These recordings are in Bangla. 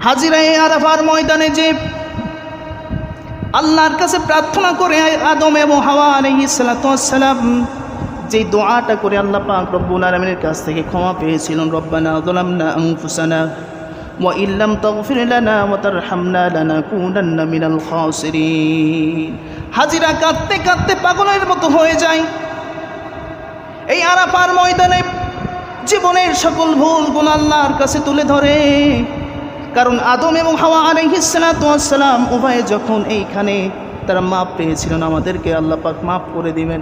হাজিরা আরাফার ময়দানে যে আল্লাহর কাছে প্রার্থনা করে আদম এবং হাওয়া আলাইহিস সালাতু ওয়াস সালাম যে দোয়াটা করে আল্লাহ পাক রব্বুল আলামিনের কাছ থেকে ক্ষমা পেয়েছিলেন, রব্বানা যালামনা আনফুসানা ওয়া ইল্লাম তাগফির লানা ওয়া তারহামনা লানাকুনান্না মিনাল খাসিরিন। হাজিরা কাঁদতে কাঁদতে পাগলের মতো হয়ে যায়। এই আরাফার ময়দানে জীবনের সকল ভুল গুনাহ আল্লাহর কাছে তুলে ধরে, কারণ আদম এবং হাওয়া আলাইহিস সালাতু ওয়াস সালাম উভয়ে যখন এইখানে তারা মাপ পেয়েছিলেন, আমাদেরকে আল্লাহ পাক মাফ করে দিবেন।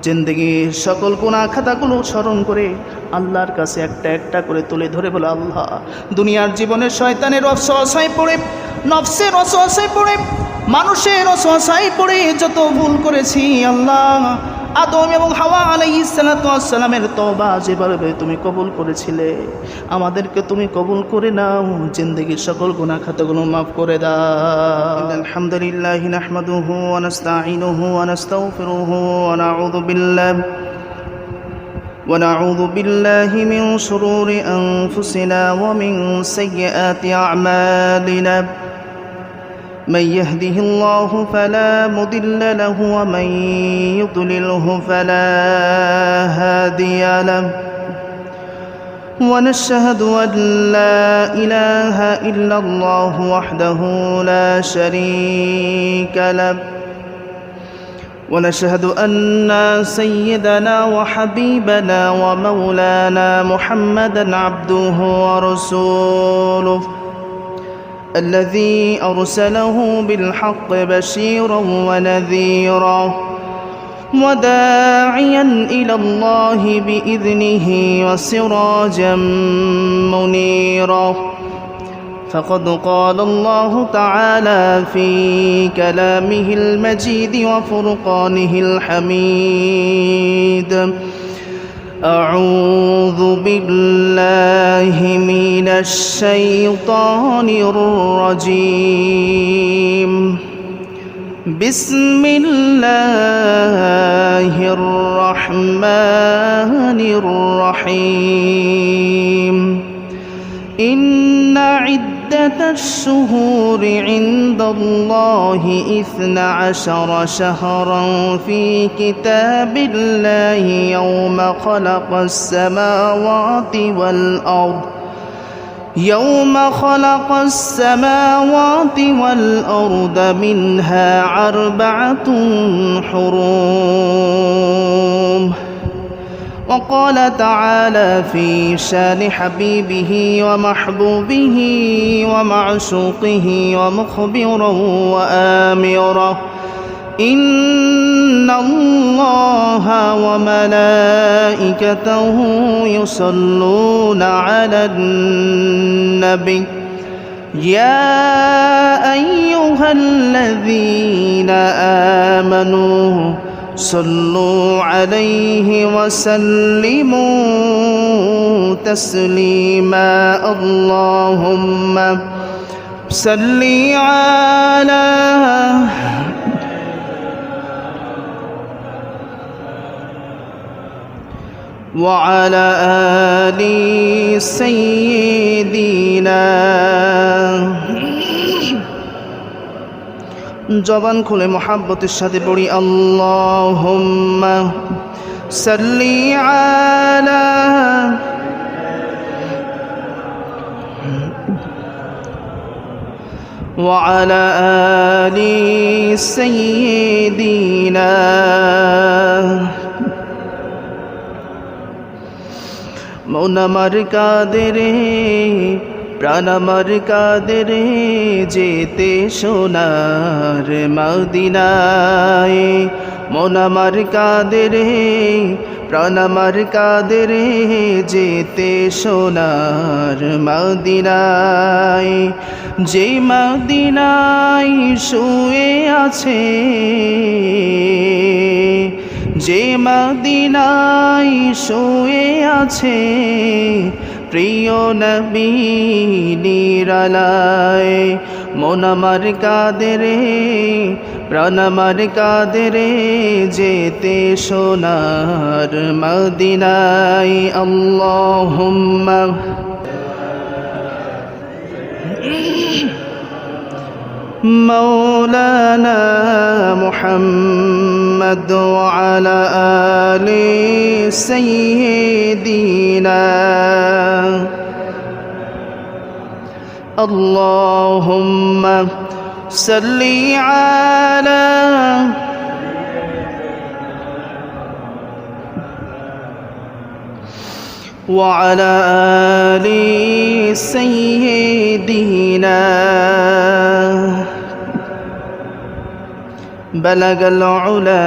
জিন্দেগির সকল গুনাহ খাতাগুলো স্মরণ করে আল্লাহর কাছে একটা একটা করে তুলে ধরে বলে, আল্লাহ দুনিয়ার জীবনে শয়তানের ওয়াসওয়াসায় পড়ে, নফসের ওয়াসওয়াসায় পড়ে, মানুষের ওয়াসওয়াসায় পড়ে যত ভুল করেছি, আল্লাহ আদম এবং হাওয়া আলাইহিস সালাতু ওয়াস সালামের তওবা যেভাবে তুমি কবুল করেছিলে, আমাদেরকে তুমি কবুল করে নাও, জিন্দেগির সকল গুনাহ খাতাগুলো মাফ করে দাও। আলহামদুলিল্লাহি নাহমাদুহু ওয়া নাস্তাঈনুহু ওয়া নাস্তাগফিরুহু ওয়া নাউযু বিল্লাহি মিন শুরুরি আনফুসিনা ওয়া মিন সাইয়্যাতি আ'মালিনা। من يهده الله فلا مضل له ومن يضلله فلا هادي له، ونشهد أن لا إله إلا الله وحده لا شريك له، ونشهد أن سيدنا وحبيبنا ومولانا محمدا عبده ورسوله الذي أرسله بالحق بشيرا ونذيرا وداعيا إلى الله بإذنه وسراجا منيرا. فقد قال الله تعالى في كلامه المجيد وفرقانه الحميد: أعوذ بالله من الشيطان الرجيم. بسم الله الرحمن الرحيم. إن عدة الشهور عند الله 12 شهرا في كتاب الله يوم خلق السماوات والأرض منها 4 حرم. وقال تعالى في شان حبيبه ومحبوبه ومعشوقه ومخبرا وآمرا: إن الله وملائكته يصلون على النبي يا أيها الذين آمنوا صلوا عليه وسلموا تسليما. اللهم صل على وعلى آل سيدنا. জবান খুলে মোহাব্বতের সাথে পড়ি, আল্লাহুম্মা সাল্লি আলা ওয়া আলা আলি সাইয়্যিদিনা। মন আমার কাঁদে রে, প্রাণ আমার কাঁদে রে, যেতে সোনার মদিনায়। মন আমার কাঁদে রে, প্রাণ আমার কাঁদে রে, যেতে সোনার মদিনায়। যে মদিনায় শুয়ে আছে, যে মদিনায় শুয়ে আছে প্রিয় নবী নিরালায়। মন আমার কাঁদে রে, প্রাণ আমার কাঁদে রে, যেতে সোনার মদিনায়। আল্লাহুম্মা مولانا محمد وعلى آل سيدنا اللهم صل على وعلى آل سيدنا بلغ العلا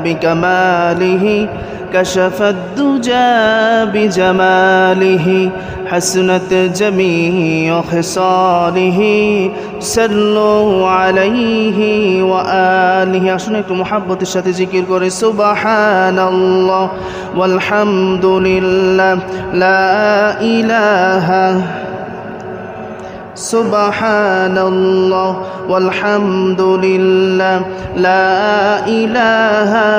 بكماله كشف الدجى بجماله حسنت جميع خصاله صلوا عليه وآله আসুন একটু মুহাব্বতের সাথে জিকির করে সুবহানাল্লাহ ওয়ালহামদুলিল্লাহ লা ইলাহা সুবহানাল্লাহ ওয়ালহামদুলিল্লাহ লা ইলাহা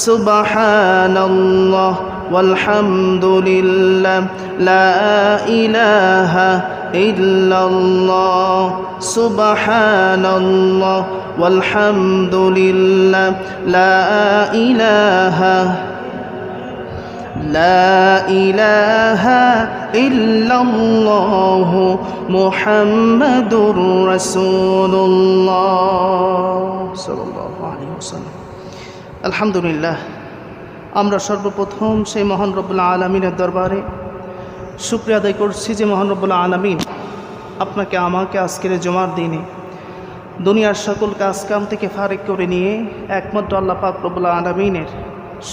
সুবহানাল্লাহ ওয়ালহামদুলিল্লাহ লা ইলাহা ইল্লাল্লাহ সুবহানাল্লাহ ওয়ালহামদুলিল্লাহ লা ইলাহা ইল্লাল্লাহ মুহাম্মাদুর রাসূলুল্লাহ সাল্লাল্লাহু আলাইহি ওয়াসাল্লাম। আলহামদুলিল্লাহ, আমরা সর্বপ্রথম সেই মহান রব্বুল আলামিনের দরবারে শুকরিয়া আদায় করছি যে মহান রব্বুল আলামিন আপনাকে আমাকে আজকের জুমার দিনে দুনিয়ার সকল কাজকাম থেকে ফারিক করে নিয়ে একমাত্র আল্লাহ পাক রব্বুল আলামিনের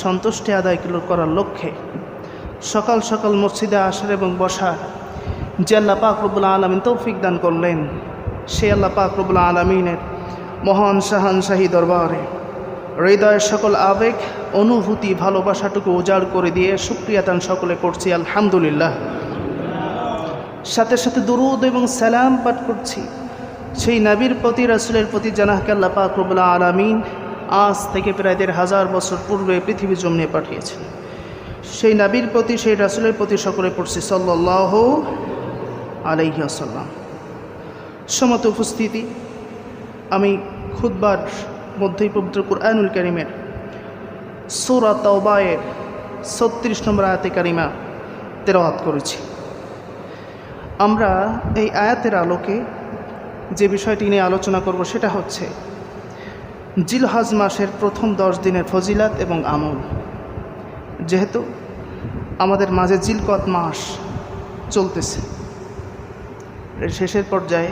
সন্তুষ্টি আদায় করার লক্ষ্যে সকাল সকাল মসজিদে আসার এবং বসার যে আল্লাহ পাক রব্বুল আলামিন তৌফিক দান করলেন, সেই আল্লাহ পাক রব্বুল আলামিনের মহান শাহানশাহী দরবারে হৃদয়ের সকল আবেগ অনুভূতি ভালোবাসাটুকু উজাড় করে দিয়ে শুকরিয়া দান সকলে করছি আলহামদুলিল্লাহ। সাথে সাথে দুরূদ এবং সালাম পাঠ করছি সেই নবীর প্রতি, রাসূলের প্রতি যাকে আল্লাহ পাক রব্বুল আলামিন আজ থেকে প্রায় ১,৫০০ বছর পূর্বে পৃথিবী জমিনে পাঠিয়েছেন। সেই নবীর প্রতি, সেই রাসূলের প্রতি সকলে পড়ছি সাল্লাল্লাহু আলাইহি ওয়াসাল্লাম। সমত উপস্থিতি, আমি খুতবার মধ্যেই পবিত্র কুরআনুল কারীমের সূরা তাওবায়ের ৩৬ নম্বর আয়াতে কারিমা তেলাওয়াত করেছি। আমরা এই আয়াতের আলোকে যে বিষয়টি নিয়ে আলোচনা করব সেটা হচ্ছে জিলহজ মাসের প্রথম 10 দিনের ফজিলাত এবং আমল। যেহেতু আমাদের মাঝে জিলকদ মাস চলতেছে, এর শেষের পর্যায়ে,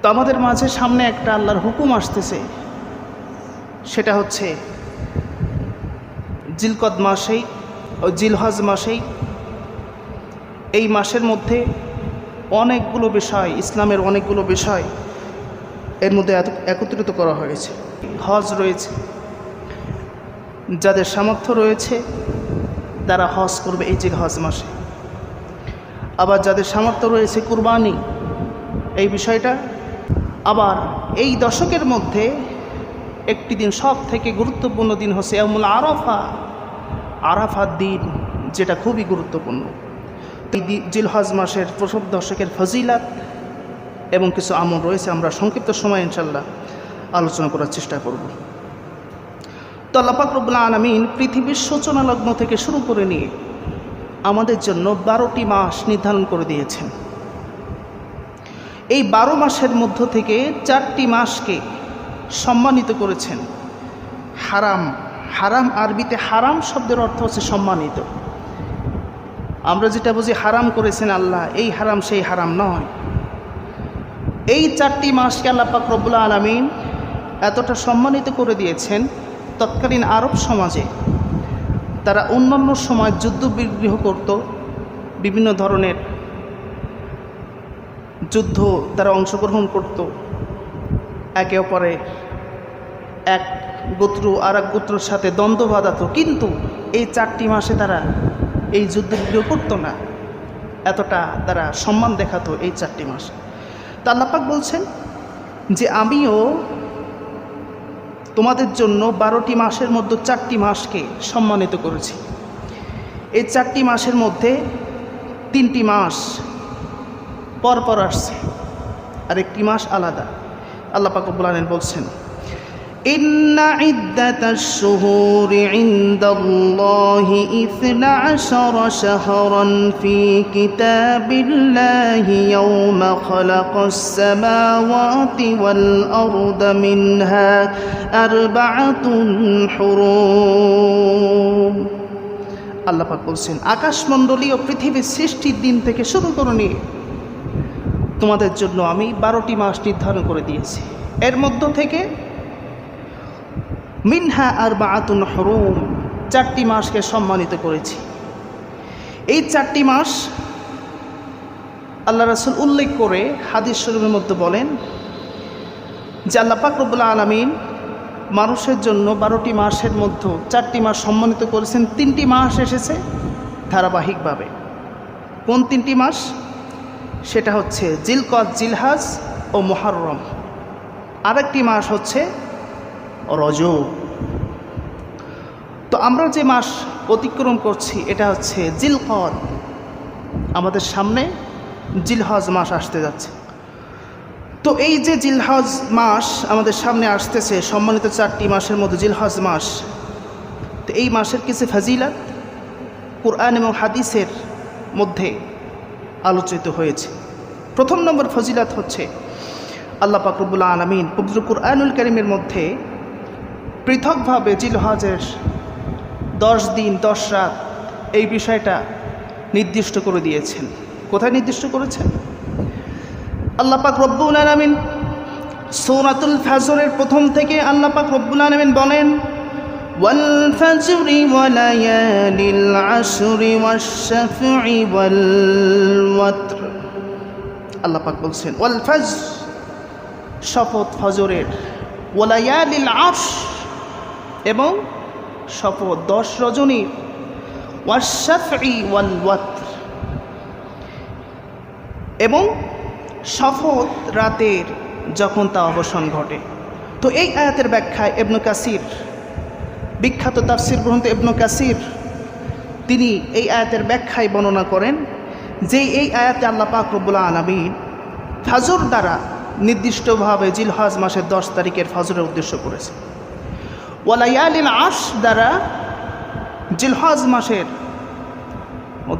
তো আমাদের মাঝে সামনে একটা আল্লাহর হুকুম আসতেছে, সেটা হচ্ছে জিলকদ মাসেই ও জিলহজ মাসেই, এই মাসের মধ্যে অনেকগুলো বিষয়, ইসলামের অনেকগুলো বিষয় এর মধ্যে একত্রিত করা হয়েছে। হজ রয়েছে, যাদের সামর্থ্য রয়েছে তারা হজ করবে এই জিলহজ মাসে। আবার যাদের সামর্থ্য রয়েছে কুরবানি, এই বিষয়টা। আবার এই দশকের মধ্যে একটি দিন সব থেকে গুরুত্বপূর্ণ দিন হচ্ছে ইয়াউমুল আরাফা, আরাফার দিন, যেটা খুবই গুরুত্বপূর্ণ। এই জিলহজ মাসের প্রথম দশকের ফজিলাত এবং কিছু আমল রয়েছে, আমরা সংক্ষিপ্ত সময় ইনশাল্লাহ আলোচনা করার চেষ্টা করব। তো আল্লাহ পাক রব্বুল আলামিন পৃথিবীর সূচনা লগ্ন থেকে শুরু করে নিয়ে আমাদের জন্য 12টি মাস নির্ধারণ করে দিয়েছেন। এই 12 মাসের মধ্য থেকে 4টি মাসকে সম্মানিত করেছেন। হারাম, হারাম আরবিতে হারাম শব্দের অর্থ হচ্ছে সম্মানিত। আমরা যেটা বুঝি হারাম করেছেন আল্লাহ, এই হারাম সেই হারাম নয়। এই 4টি মাসকে আল্লাহ পাক রব্বুল আলামিন এতটা সম্মানিত করে দিয়েছেন, তৎকালীন আরব সমাজে তারা অন্যান্য সময় যুদ্ধ বিগ্রহ করত, বিভিন্ন ধরনের যুদ্ধ তারা অংশগ্রহণ করত, একে অপরে এক গোত্র আর এক গোত্রের সাথে দ্বন্দ্ব বাঁধাত, কিন্তু এই 4টি মাসে তারা এই যুদ্ধ বিগ্রহ করত না, এতটা তারা সম্মান দেখাতো এই 4টি মাসে। তা আল্লাহ পাক বলছেন যে আমিও তোমাদের জন্য 12টি মাসের মধ্যে 4টি মাসকে সম্মানিত করেছি। এই 4টি মাসের মধ্যে 3টি মাস পর আসছে, আর একটি মাস আলাদা। আল্লাহ পাক রব্বুল আলামিন বলছেন, ইন্না ইদ্দাতাশ শুহুরি ইনদাল্লাহি 12 শাহরান ফি কিতাবিল্লাহি ইয়াওমা খালাকাস সামাওয়াতি ওয়াল আরদা মিনহা আরবাআতুন হুরুম। আল্লাহ পাক বলছেন, আকাশমণ্ডলী ও পৃথিবীর সৃষ্টির দিন থেকে শুরু করে নিয়ে তোমাদের জন্য আমি 12টি মাস নির্ধারণ করে দিয়েছি। এর মধ্য থেকে মিনহা আরবাআতুন হুরুম, 4টি মাসকে সম্মানিত করেছি। এই 4টি মাস আল্লাহ রাসূল উল্লেখ করে হাদিস শরীফের মধ্যে বলেন যে আল্লাহ পাক রব্বুল আলামিন মানুষের জন্য 12টি মাসের মধ্যে 4টি মাস সম্মানিত করেছেন। 3টি মাস এসেছে ধারাবাহিকভাবে। কোন 3টি মাস? সেটা হচ্ছে জিলকদ, জিলহাজ ও মুহররম। আরেকটি মাস হচ্ছে রজব। তো আমরা যে মাস অতিক্রম করছি এটা হচ্ছে জিলকদ। আমাদের সামনে জিলহজ মাস আসতে যাচ্ছে। তো এই যে জিলহজ মাস আমাদের সামনে আসতেছে, সম্মানিত 4টি মাসের মধ্যে জিলহজ মাস, তো এই মাসের কিছু ফাজিলত কুরআন এবং হাদিসের মধ্যে আলোচিত হয়েছে। প্রথম নম্বর ফজিলত হচ্ছে আল্লাহ পাক রব্বুল আলামিন পবিত্র কুরআনুল কারীমের মধ্যে পৃথকভাবে জিলহজের 10 দিন 10 রাত এই বিষয়টা নির্দিষ্ট করে দিয়েছেন। কোথায় নির্দিষ্ট করেছেন? আল্লাহ পাক রব্বুল আলামিন সূরাতুল ফাজরের প্রথম থেকে আল্লাহ পাক রব্বুল আলামিন বলেন, ওয়াল ফাজরি ওয়া লায়ালিল আশরি ওয়াশ শাফঈ ওয়াল ওয়াতর। আল্লাহ পাক বলছেন ওয়াল ফাজর, শপথ ফজরের, ওয়া লায়ালিল আশর, এবং শপথ 10 রজনীর, ওয়াশ শাফঈ ওয়াল ওয়াতর, এবং শপথ রাতের যখন তা অবসান ঘটে। তো এই আয়াতের ব্যাখ্যায় ইবনে কাসির, বিখ্যাত তাফসীর গ্রন্থ ইবনে কাসির, তিনি এই আয়াতের ব্যাখ্যায় বর্ণনা করেন যে এই আয়াতে আল্লাহ পাক রব্বুল আলামিন ফজর দ্বারা নির্দিষ্টভাবে জিলহজ মাসের 10 তারিখের ফজরের উদ্দেশ্য করেছে। ওয়া লায়ালিল আশর দ্বারা জিলহজ মাসের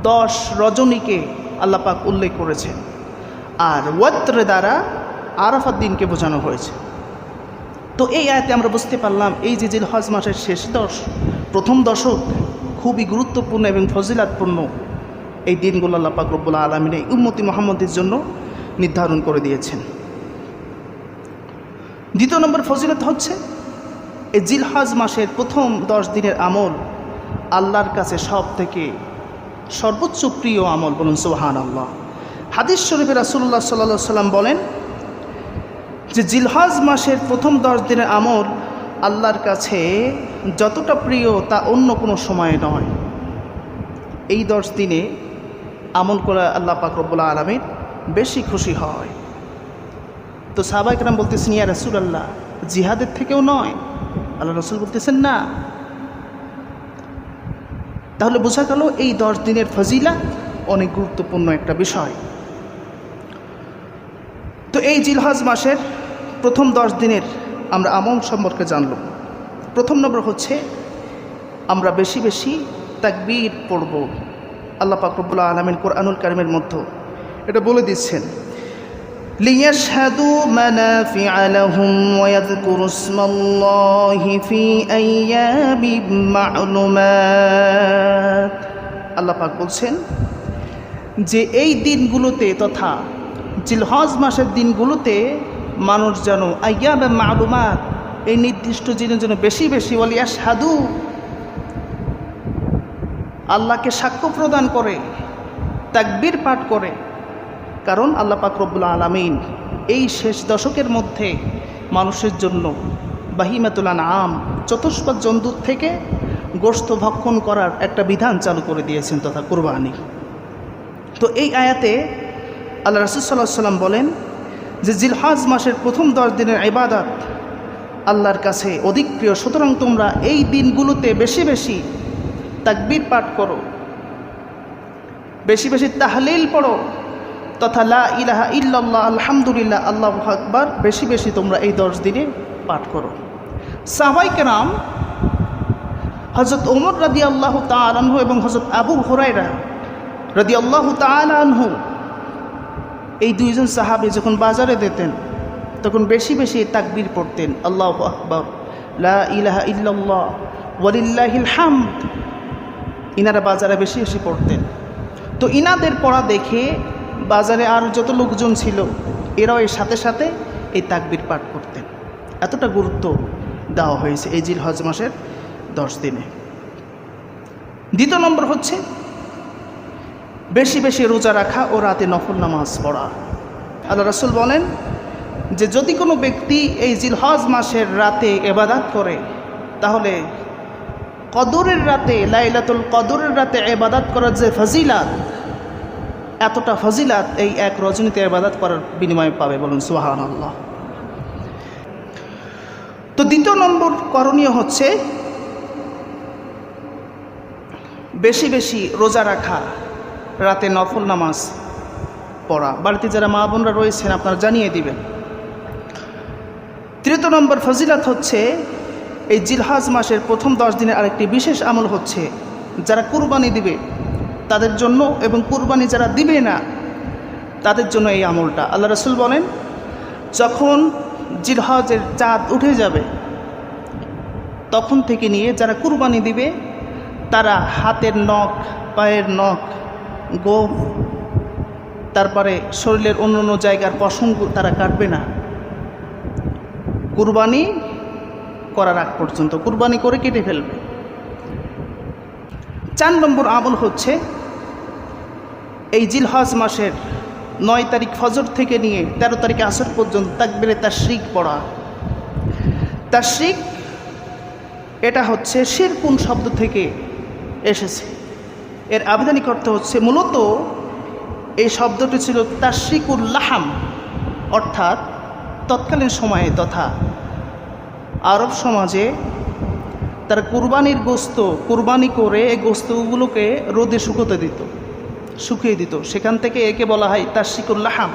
10 রজনীকে আল্লাহ পাক উল্লেখ করেছেন, আর ওয়াত্র দ্বারা আরাফাত দিনকে বোঝানো হয়েছে। তো এই আয়াতে আমরা বুঝতে পারলাম এই যে জিলহজ মাসের শেষ 10, প্রথম দশক খুবই গুরুত্বপূর্ণ এবং ফজিলাতপূর্ণ। এই দিনগুলো আল্লাহ পাক রব্বুল আলামিন এই উম্মতি মুহাম্মদের জন্য নির্ধারণ করে দিয়েছেন। দ্বিতীয় নম্বর ফজিলত হচ্ছে এই জিলহজ মাসের প্রথম 10 দিনের আমল আল্লাহর কাছে সব থেকে সর্বোচ্চ প্রিয় আমল। বলুন সুবহানাল্লাহ। হাদিস শরীফে রাসূলুল্লাহ সাল্লাল্লাহু আলাইহি ওয়াসাল্লাম বলেন যে জিলহজ মাসের প্রথম 10 দিনের আমল আল্লাহর কাছে যতটা প্রিয় তা অন্য কোনো সময় নয়। এই 10 দিনে আমল করে আল্লাহ পাক রব্বুল আলামিন বেশি খুশি হয়। তো সাহাবায়ে কেরাম বলতেছেন, ইয়া রাসূলুল্লাহ, জিহাদের থেকেও নয়? আল্লাহ রাসূল বলতেছেন না। তাহলে বোঝা গেল এই 10 দিনের ফজিলা অনেক গুরুত্বপূর্ণ একটা বিষয়। তো এই জিলহজ মাসের প্রথম 10 দিনের আমরা আমল সম্পর্কে জানল। প্রথম নম্বর হচ্ছে আমরা বেশি বেশি তাকবীর পড়ব। আল্লাহ পাক রব্বুল আলামিন কুরআনুল কারীমের মধ্যে এটা বলে দিচ্ছেন, লিয়াশহাদু মানাফিআ লাহুম ওয়া ইয়াযকুরু ইসমাল্লাহি ফি আইয়ামিন মা'লুমাত। আল্লাহ পাক বলছেন যে এই দিনগুলোতে তথা জিলহজ মাসের দিনগুলোতে মানুষ যেন আইয়ামে মা'লুমাত, এই নির্দিষ্ট দিনের জন্য বেশি বেশি ওয়ালিয়াশহাদু, আল্লাহকে সাক্ষ্য প্রদান করে, তাকবীর পাঠ করে। কারণ আল্লাহ পাক রব্বুল আলামিন এই শেষ দশকের মধ্যে মানুষের জন্য বাহিমাতুল আনআম, চতুষ্পদ জন্তুর থেকে গোশত ভক্ষণ করার একটা বিধান চালু করে দিয়েছেন তথা কুরবানি। তো এই আয়াতে আল্লাহ রাসূল সাল্লাল্লাহু আলাইহি ওয়াসাল্লাম বলেন যে জিলহজ মাসের প্রথম 10 দিনের ইবাদত আল্লাহর কাছে অধিক প্রিয়, সুতরাং তোমরা এই দিনগুলোতে বেশি বেশি তাকবীর পাঠ করো। বেশি বেশি তাহলিল পড়ো তথা লা ইলাহা ইল্লাল্লাহ আলহামদুলিল্লাহ আল্লাহু আকবার বেশি বেশি তোমরা এই 10 দিনে পাঠ করো। সাহাবায়ে কেরাম হযরত ওমর রাদিয়াল্লাহু তাআলা আনহু এবং হযরত আবু হুরায়রা রাদিয়াল্লাহু তাআলা আনহু এই দুইজন সাহাবী যখন বাজারে যেতেন তখন বেশি বেশি তাকবীর পড়তেন, আল্লাহু আকবার, লা ইলাহা ইল্লাল্লাহ ওয়ালিল্লাহিল হামদ। ইনারা বাজারে বেশি বেশি পড়তেন। তো ইনাদের পড়া দেখে বাজারে আর যত লোকজন ছিল এরাও এর সাথে সাথে এই তাকবীর পাঠ করতেন। এতটা গুরুত্ব দেওয়া হয়েছে এই জিলহজ মাসের 10 দিনে। দ্বিতীয় নম্বর হচ্ছে বেশি বেশি রোজা রাখা ও রাতে নফল নামাজ পড়া। আল্লাহ রাসূল বলেন যে যদি কোনো ব্যক্তি এই জিলহজ মাসের রাতে ইবাদত করে তাহলে কদরের রাতে, লাইলাতুল কদরের রাতে ইবাদত করার যে ফজিলাত, এতটা ফজিলাত এই এক রজনীতে ইবাদত করার বিনিময়ে পাবে। বলুন সুবহানাল্লাহ। তো দ্বিতীয় নম্বর করণীয় হচ্ছে বেশি বেশি রোজা রাখা, রাতে নফল নামাজ পড়া। বাড়িতে যারা মা বোনরা রয়েছেন আপনারা জানিয়ে দিবেন। তৃতীয় নম্বর ফজিলাত হচ্ছে এই জিলহজ মাসের প্রথম 10 দিনের আরেকটি বিশেষ আমল হচ্ছে যারা কুরবানি দিবে তাদের জন্য এবং কুরবানি যারা দিবে না তাদের জন্য এই আমলটা। আল্লাহ রাসূল বলেন যখন জিলহজের চাঁদ উঠে যাবে তখন থেকে নিয়ে যারা কুরবানি দিবে তারা হাতের নখ, পায়ের নখ, গোঁফ, তারপরে শরীরের অন্য অন্য জায়গার পশম তারা কাটবে না কুরবানি করার আগ পর্যন্ত, কুরবানি করে কেটে ফেলবে। 4 নম্বর আমল হচ্ছে এই জিলহজ মাসের 9 তারিখ ফজর থেকে নিয়ে 13 তারিখ আসর পর্যন্ত তাকবীরে তাশরিক পড়া। তাশরিক এটা হচ্ছে শিরকুন শব্দ থেকে এসেছে। এর আবিধানিক অর্থ হচ্ছে মূলত এই শব্দটি ছিল তাশরিকুল লাহাম, অর্থাৎ তৎকালীন সময়ে তথা আরব সমাজে তারা কুরবানির গোস্ত কুরবানি করে এই গোস্তগুলোকে রোদে শুকিয়ে দিত। সেখান থেকে একে বলা হয় তাশরিকুল লাহাম।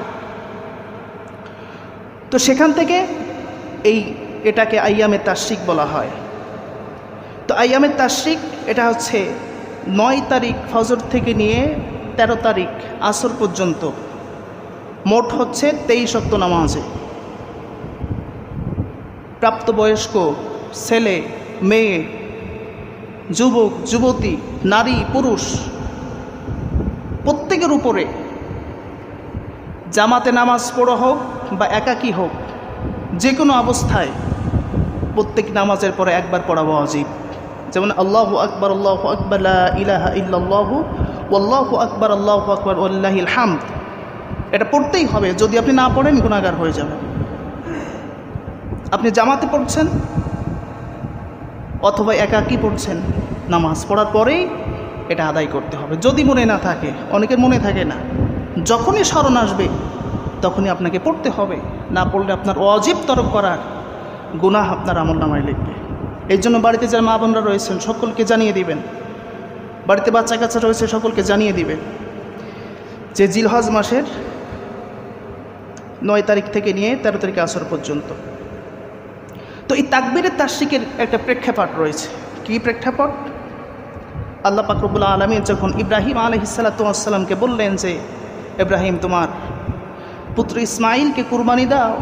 তো সেখান থেকে এটাকে আইয়ামে তাশরিক বলা হয়। তো আইয়ামে তাশরিক এটা হচ্ছে 9 তারিখ ফজর থেকে নিয়ে 13 তারিখ আসর পর্যন্ত, মোট হচ্ছে 23 ওয়াক্ত নামাজে প্রাপ্তবয়স্ক ছেলে, মেয়ে, যুবক, যুবতী, নারী, পুরুষ প্রত্যেকের উপরে জামাতে নামাজ পড়া হোক বা একাকী হোক, যে কোনো অবস্থায় প্রত্যেক নামাজের পরে একবার পড়া ওয়াজিব। যেমন আল্লাহু আকবার, আল্লাহু আকবার, লা ইলাহা ইল্লাল্লাহু ওয়াল্লাহু আকবার, আল্লাহু আকবার ওয়ালিল্লাহিল হামদ। এটা পড়তেই হবে। যদি আপনি না পড়েন গুনাহগার হয়ে যাবেন। আপনি জামাতে পড়ছেন অথবা একাকী পড়ছেন, নামাজ পড়ার পরেই এটা আদায় করতে হবে। যদি মনে না থাকে, অনেকের মনে থাকে না, যখনই স্মরণ আসবে তখনই আপনাকে পড়তে হবে। না পড়লে আপনার ওয়াজিব তরক করার গুনাহ আপনার আমলনামায় লিখবে। এই জন্য বাড়িতে যারা মা বোনরা রয়েছেন সকলকে জানিয়ে দিবেন, বাড়িতে বাচ্চা কাচ্চা রয়েছে সকলকে জানিয়ে দিবেন যে জিলহজ মাসের 9 তারিখ থেকে নিয়ে 13 তারিখ আসর পর্যন্ত। তো এই তাকবীরে তাশরিকের একটা প্রেক্ষাপট রয়েছে। কি প্রেক্ষাপট? আল্লাহ পাক রব্বুল আলামিন যখন ইব্রাহিম আলাইহিস সালাতু ওয়াস সালামকে বললেন যে ইব্রাহিম তোমার পুত্র ইসমাইলকে কুরবানি দাও,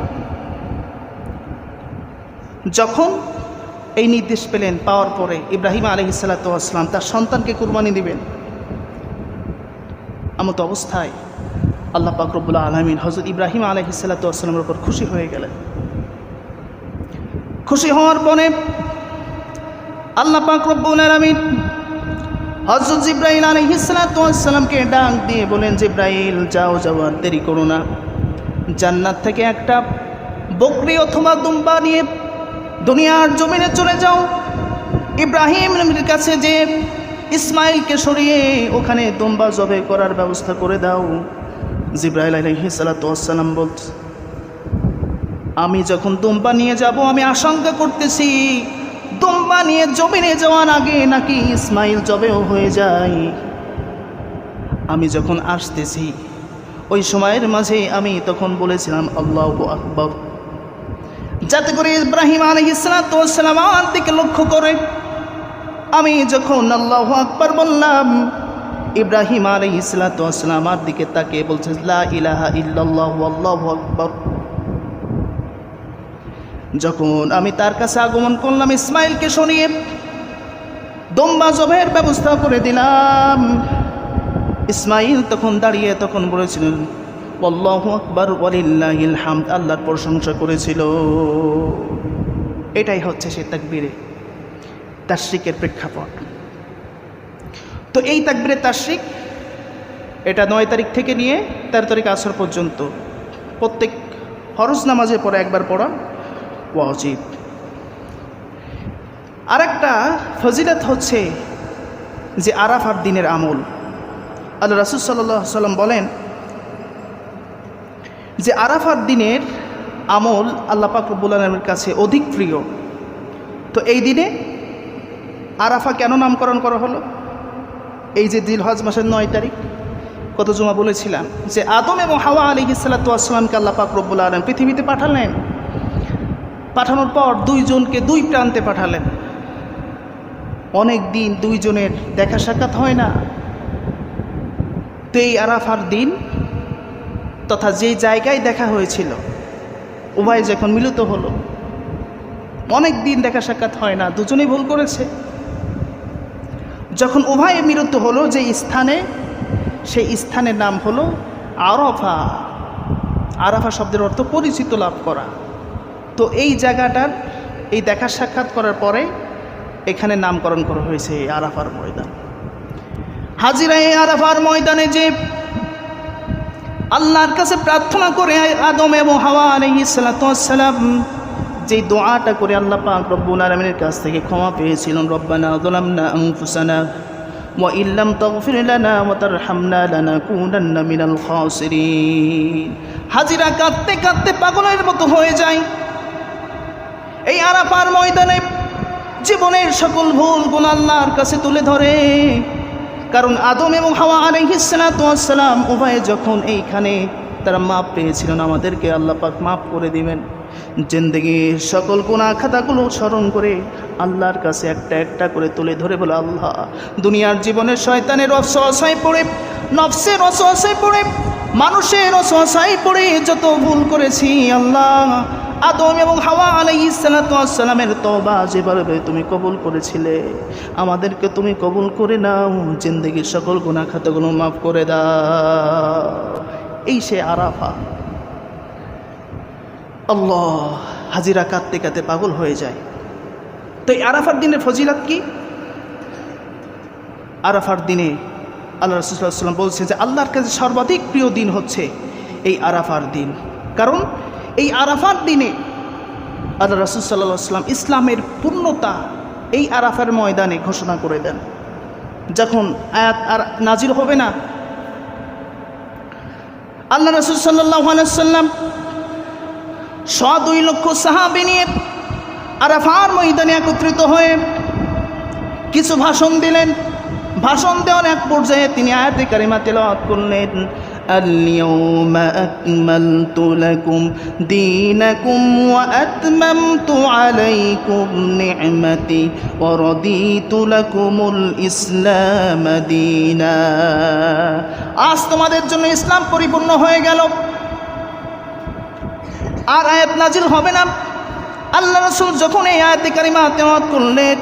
যখন এই নির্দেশ পেলেন, পাওয়ার পরে ইব্রাহিম আলাইহিস সালাতু ওয়াস সালাম তার সন্তানকে কুরবানি দিবেন, এমত অবস্থায় আল্লাহ পাক রব্বুল আলামিন হযরত ইব্রাহিম আলাইহিস সালাতু ওয়াস সালামের উপর খুশি হয়ে গেলেন। খুশি হওয়ার পরে আল্লাহ পাক রব্বুল আলামিন হযরত জিবরাইল আলাইহিস সালাতু ওয়াস সালামকে ডাক দিয়ে বলেন, জিবরাইল যাও আর দেরি করো না, জান্নাত থেকে একটা বকরি অথবা দুম্বা নিয়ে দুনিয়ার জমিনে চলে যাও, ইব্রাহিম নবীর কাছে যে ইসমাইলকে সরিয়ে ওখানে দুম্বা জবে করার ব্যবস্থা করে দাও। জিবরাইল আলাইহিস সালাতু ওয়াস সালাম বলছে, আমি যখন দুম্বা নিয়ে যাব আমি আশঙ্কা করতেছি দুম্বা নিয়ে জমিনে যাওয়ার আগে নাকি ইসমাইল জবেও হয়ে যায়। আমি যখন আসতেছি ওই সময়ের মাঝে আমি তখন বলেছিলাম আল্লাহু আকবার, যাতে করে ইব্রাহিম আলাইহিস সালাম আমার দিকে লক্ষ্য করে। আমি যখন আল্লাহু আকবার বললাম, ইব্রাহিম আলাইহিস সালাম আমার দিকে তাকিয়ে বলছে লা ইলাহা ইল্লাল্লাহু আল্লাহু আকবার। যখন আমি তার কাছে আগমন করলাম, ইসমাইলকে শুনিয়ে দম্বা জবের ব্যবস্থা করে দিলাম। ইসমাইল তখন দাঁড়িয়ে তখন বলেছিলেন আল্লাহু আকবার ওয়ালিল্লাহিল হামদ, আল্লাহর প্রশংসা করেছিল। এটাই হচ্ছে সে তাকবীরে তাশরিকের প্রেক্ষাপট। তো এই তাকবীরে তাশরিক এটা 9 তারিখ থেকে নিয়ে 13 তারিখ আসর পর্যন্ত প্রত্যেক ফরজ নামাজে পরে একবার পড়া ওয়াজিব। আরেকটা ফজিলত হচ্ছে যে আরাফার দিনের আমল। আল্লাহ রাসূল সাল্লাল্লাহু আলাইহি সাল্লাম বলেন যে আরাফার দিনের আমল আল্লাহ পাক রব্বুল আলামিনের কাছে অধিক প্রিয়। তো এই দিনে আরাফা কেন নামকরণ করা হলো? এই যে জিলহজ মাসের 9 তারিখ, কত জুমা বলেছিলাম যে আদম এবং হাওয়া আলাইহিস সালাতু ওয়াস সালামকে আল্লাহ পাক রব্বুল আলামিন পৃথিবীতে পাঠালেন। পাঠানোর পর দুইজনকে দুই প্রান্তে পাঠালেন। অনেক দিন দুইজনের দেখা সাক্ষাৎ হয় না। তো এই আরাফার দিন তথা যেই জায়গায় দেখা হয়েছিল উভয় যখন মিলিত হলো, অনেক দিন দেখা সাক্ষাৎ হয় না, দুজনেই ভুল করেছে। যখন উভয়ে মিলিত হলো যে স্থানে, সেই স্থানের নাম হলো আরাফা। আরাফা শব্দের অর্থ পরিচিত লাভ করা। তো এই জায়গাটার এই দেখা সাক্ষাৎ করার পরে এখানে নামকরণ করা হয়েছে আরাফার ময়দান। হাজিরা এই আরাফার ময়দানে যে আল্লাহর কাছে প্রার্থনা করে আদম এবং হাওয়া আলাইহিস সালাম যে দোয়াটা করে আল্লাহ পাক রব্বুল আলামিনের কাছ থেকে ক্ষমা পেয়েছিলেন, রব্বানা যালামনা আনফুসানা ওয়া ইল্লাম তাগফির লানা ওয়া তারহামনা লানাকুনান্না মিনাল খাসিরিন। হাজিরা কাঁদতে কাঁদতে পাগলের মতো হয়ে যায়। এই আরাফার ময়দানে জীবনের সকল ভুল গুণ আল্লাহর কাছে তুলে ধরে। কারণ আদম এবং হাওয়া আলাইহিস সালাম উভয়ে যখন এইখানে তারা মাপ পেয়েছিলেন, আমাদেরকে আল্লাহ পাক মাফ করে দিবেন। জিন্দেগির সকল গুনাহ খাতাগুলো স্মরণ করে আল্লাহর কাছে একটা একটা করে তুলে ধরে বলে, আল্লাহ দুনিয়ার জীবনে শয়তানের ওয়াসওয়াসায় পড়ে, নফসের ওয়াসওয়াসায় পড়ে, মানুষের ওয়াসওয়াসায় পড়ে যত ভুল করেছি, আল্লাহ আদম এবং হাওয়া আলাইহিস সালামের তওবা যেভাবে তুমি কবুল করেছিলে, আমাদেরকে তুমি কবুল করে নাও। জিন্দেগির সকল গুনাহ খাতাগুলো মাফ করে দাও। এই সে আরাফা। আল্লাহ, হাজিরা কাঁদতে কাঁদতে পাগল হয়ে যায়। তো এই আরাফার দিনের ফজিলত কি? আরাফার দিনে আল্লাহ রাসূল সাল্লাল্লাহু আলাইহি ওয়াসাল্লাম বলছে যে আল্লাহর কাছে সর্বাধিক প্রিয় দিন হচ্ছে এই আরাফার দিন। কারণ এই আরাফার দিনে আল্লাহ রাসূল সাল্লাল্লাহু আলাইহি ওয়াসাল্লাম ইসলামের পূর্ণতা এই আরাফার ময়দানে ঘোষণা করে দেন। যখন আয়াত আর নাজিল হবে না, আল্লাহ রাসূল সাল্লাল্লাহু আলাইহি ওয়াসাল্লাম 2 লক্ষ সাহাবী নিয়ে আরাফার ময়দানে একত্রিত হয়ে কিছু ভাষণ দিলেন। ভাষণ দেওয়ার এক পর্যায়ে তিনি আয়াতে কারিমা তেলাওয়াত করলেন, اليوم أكملت لكم دينكم وأتممت عليكم نعمتي ورضيت لكم الإسلام دينا। আজ তোমাদের জন্য ইসলাম পরিপূর্ণ হয়ে গেল, আর আয়াত নাজিল হবে না। আল্লাহ রাসূল যখন এই আয়াতে কারিমা তেলাওয়াত করলেন,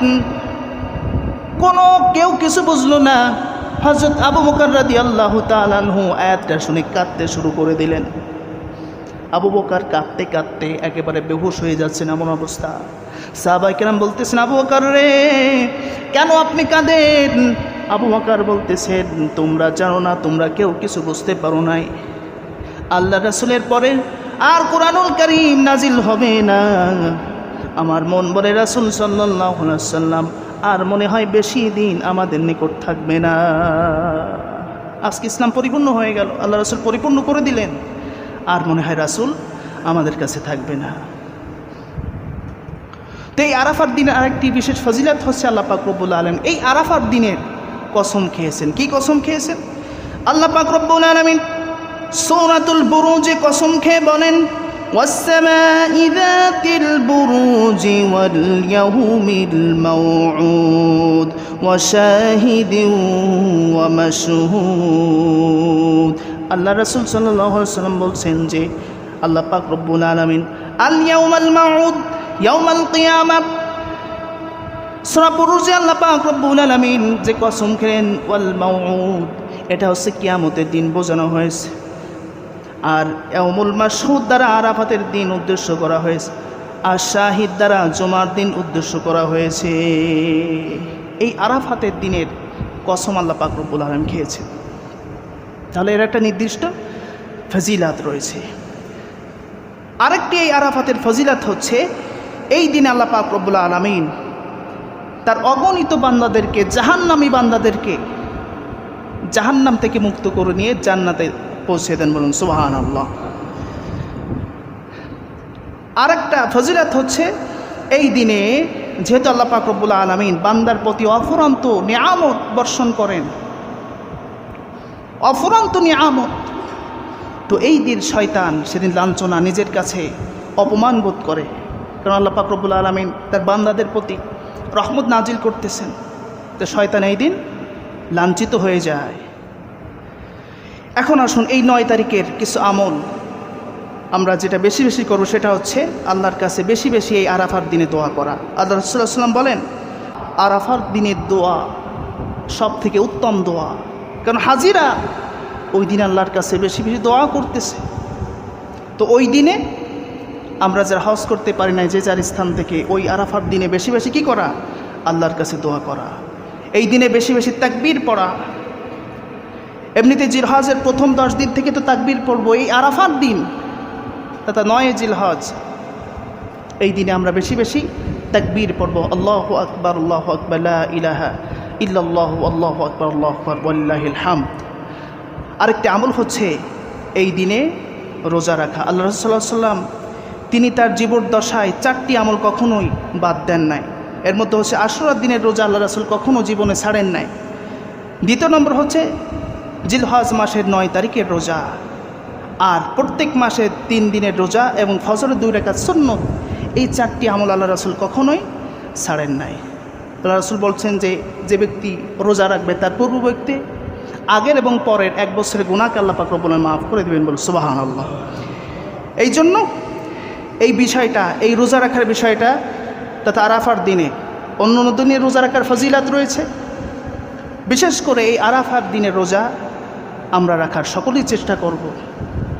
কেউ কিছু বুঝলো না। হযরত আবু বকর রাদিয়াল্লাহু তাআলা আনহু আয়াতটা শুনে কাঁদতে শুরু করে দিলেন। আবু বকর কাঁদতে কাঁদতে একেবারে বেহুশ হয়ে যাচ্ছেন, এমন অবস্থা। সাহাবায়ে কেরাম বলতেছেন, আবু বকর রে, কেন আপনি কাঁদেন? আবু বকর বলতেছেন, তোমরা জানো না, তোমরা কেউ কিছু বুঝতে পারো নাই। আল্লাহ রাসূলের পরে আর কোরআনুল কারীম নাজিল হবে না। আমার মন বলে রাসূল সাল্লাল্লাহু আলাইহি ওয়াসাল্লাম আর মনে হয় বেশি দিন আমাদের নিকট থাকবে না। আজকে ইসলাম পরিপূর্ণ হয়ে গেল, আল্লাহ রাসূল পরিপূর্ণ করে দিলেন, আর মনে হয় রাসূল আমাদের কাছে থাকবে না। তো এই আরাফার দিনে আরেকটি বিশেষ ফজিলত হচ্ছে আল্লাহ পাক রব্বুল আলামিন এই আরাফার দিনের কসম খেয়েছেন। কি কসম খেয়েছেন? আল্লাহ পাক রব্বুল আলামিন সূরাতুল বুরুজে কসম খেয়ে বলেন, والسماء ذات البروج واليوم الموعود وشاهد ومشهود। আল্লাহ রাসূল সাল্লাল্লাহু আলাইহি ওয়াসাল্লাম বলছেন যে আল্লাহ পাক রব্বুল আলামিন আল ইয়াউমাল মাউউদ ইয়াউমাল কিয়ামা, সূরা বুরুজে আল্লাহ পাক রব্বুল আলামিন যে কসম খেলেন ওয়াল মাউউদ, এটা হচ্ছে কিয়ামতের দিন বোঝানো হয়েছে। আর ইয়াউমুল মাশহুদ দ্বারা আরাফাতের দিন উদ্দেশ্য করা হয়েছে, আর শাহিদ দ্বারা জুমার দিন উদ্দেশ্য করা হয়েছে। এই আরাফাতের দিনের কসম আল্লাহ পাক রব্বুল আলামিন খেয়েছে। তাহলে এর একটা নির্দিষ্ট ফজিলাত রয়েছে। আরেকটি এই আরাফাতের ফজিলাত হচ্ছে, এই দিনে আল্লাহ পাক রব্বুল আলামিন তার অগণিত বান্দাদেরকে, জাহান্নামী বান্দাদেরকে জাহান্নাম থেকে মুক্ত করে নিয়ে জান্নাতে পৌঁছে দেন। বলুন সুবহানাল্লাহ। আরেকটা ফজিলাত হচ্ছে, এই দিনে যেহেতু আল্লাহ পাক রব্বুল আলামিন বান্দার প্রতি অফুরন্ত নিয়ামত বর্ষণ করেন, অফুরন্ত নিয়ামত, তো এই দিন শয়তান সেদিন লাঞ্ছনা, নিজের কাছে অপমান বোধ করে। কারণ আল্লাহ পাক রব্বুল আলামিন তার বান্দাদের প্রতি রহমত নাজিল করতেছেন, তো শয়তান এই দিন লাঞ্ছিত হয়ে যায়। এখন আসুন এই 9 তারিখের কিছু আমল আমরা যেটা বেশি বেশি করব, সেটা হচ্ছে আল্লাহর কাছে বেশি বেশি এই আরাফার দিনে দোয়া করা। আল্লাহ রাসূল সাল্লাল্লাহু আলাইহি ওয়াসাল্লাম বলেন, আরাফার দিনের দোয়া সব থেকে উত্তম দোয়া। কারণ হাজিরা ওই দিন আল্লাহর কাছে বেশি বেশি দোয়া করতেছে। তো ওই দিনে আমরা যারা হজ করতে পারি না, যে যার স্থান থেকে ওই আরাফার দিনে বেশি বেশি কী করা? আল্লাহর কাছে দোয়া করা। এই দিনে বেশি বেশি তাকবীর পড়া। এমনিতে জিলহজের প্রথম 10 দিন থেকে তো তাকবীর পড়বো, এই আরাফার দিন তথা 9 জিলহজ, এই দিনে আমরা বেশি বেশি তাকবীর পড়বো। আল্লাহু আকবার, আল্লাহু আকবার, লা ইলাহা ইল্লাল্লাহু, আল্লাহু আকবার, আল্লাহু আকবার, ওয়ালিল্লাহিল হামদ। আরেকটি আমল হচ্ছে এই দিনে রোজা রাখা। আল্লাহ রাসূল সাল্লাল্লাহু আলাইহি ওয়াসাল্লাম তিনি তার জীবদ্দশায় 4টি আমল কখনোই বাদ দেন নাই। এর মধ্যে হচ্ছে আশুরার দিনের রোজা আল্লাহ রাসূল কখনও জীবনে ছাড়েন নাই। দ্বিতীয় নম্বর হচ্ছে জিলহজ মাসের 9 তারিখের রোজা, আর প্রত্যেক মাসে 3 দিনের রোজা এবং ফজরের 2 রাকাত সুন্নত। এই 4টি আমল আল্লাহ রাসূল কখনোই ছাড়েন নাই। আল্লাহ রাসূল বলছেন যে যে ব্যক্তি রোজা রাখবে তার পূর্ববর্তী আগের এবং পরের 1 বছরের গুনাহকে আল্লাহ পাক রব্বুল আলামিন মাফ করে দেবেন। বল সুবহানাল্লাহ। এই জন্য এই বিষয়টা, এই রোজা রাখার বিষয়টা তথা আরাফার দিনে, অন্য দিনের রোজা রাখার ফজিলাত রয়েছে, বিশেষ করে এই আরাফার দিনের রোজা আমরা রাখার সকলেই চেষ্টা করব,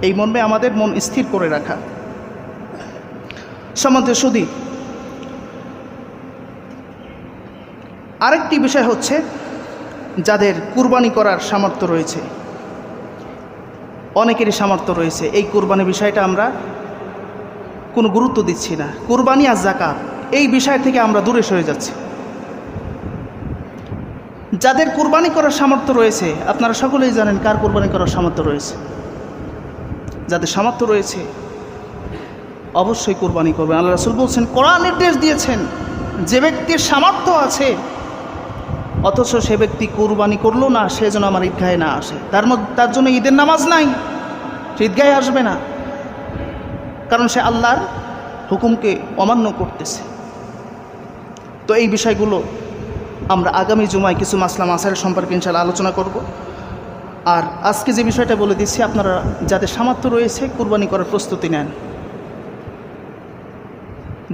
এই মর্মে আমাদের মন স্থির করে রাখা। সম্বন্ধে শুধু আরেকটি বিষয় হচ্ছে, যাদের কুরবানি করার সামর্থ্য রয়েছে, অনেকেরই সামর্থ্য রয়েছে, এই কুরবানি বিষয়টা আমরা কোনো গুরুত্ব দিচ্ছি না। কুরবানি আর যাকাত এই বিষয় থেকে আমরা দূরে সরে যাচ্ছি। যাদের কুরবানি করার সামর্থ্য রয়েছে, আপনারা সকলেই জানেন কার কুরবানি করার সামর্থ্য রয়েছে। যাদের সামর্থ্য রয়েছে অবশ্যই কুরবানি করবেন। আল্লাহ রাসূল বলছেন, কোরআন নির্দেশ দিয়েছেন, যে ব্যক্তির সামর্থ্য আছে অথচ সে ব্যক্তি কুরবানি করলো না, সে যেন আমার ঈদগাহে না আসে। তার জন্য ঈদের নামাজ নাই, সে ঈদগাহে আসবে না, কারণ সে আল্লাহর হুকুমকে অমান্য করতেছে। তো এই বিষয়গুলো আমরা আগামী জুমায় কিছু মাসলা মাসাইল সম্পর্কে ইনশাআল্লাহ আলোচনা করব। আর আজকে যে বিষয়টা বলে দিচ্ছি, আপনারা যাদের সামর্থ্য রয়েছে কুরবানি করার প্রস্তুতি নেন।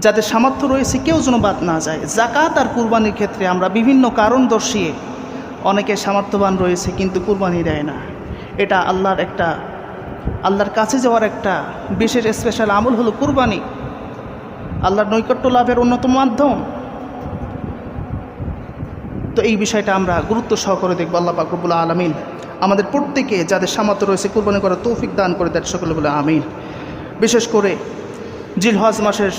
যাদের সামর্থ্য রয়েছে কেউ যেন বাদ না যায়। যাকাত আর কুরবানির ক্ষেত্রে আমরা বিভিন্ন কারণ দর্শিয়ে অনেকে সামর্থ্যবান রয়েছে কিন্তু কুরবানি দেয় না। এটা আল্লাহর কাছে যাওয়ার একটা বিশেষ স্পেশাল আমল হলো কুরবানি, আল্লাহর নৈকট্য লাভের অন্যতম মাধ্যম। তো এই বিষয়টা আমরা গুরুত্ব সহকারে দেখব। আল্লাহ পাক রব্বুল আলামিন আমাদের প্রত্যেকে যাদের সামর্থ্য রয়েছে কুরবানি করার তৌফিক দান করে দেন, সকলে বলে আমিন। বিশেষ করে জিলহজ মাসের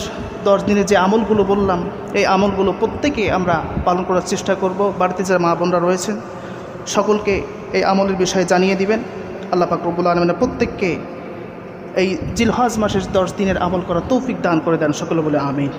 10 দিনে যে আমলগুলো বললাম, এই আমলগুলো প্রত্যেকে আমরা পালন করার চেষ্টা করব। বাড়িতে যারা মা বোনরা রয়েছেন সকলকে এই আমলের বিষয়ে জানিয়ে দিবেন। আল্লাহ পাক রব্বুল আলামিন প্রত্যেককে এই জিলহজ মাসের 10 দিনের আমল করার তৌফিক দান করে দেন, সকলে বলে আমিন।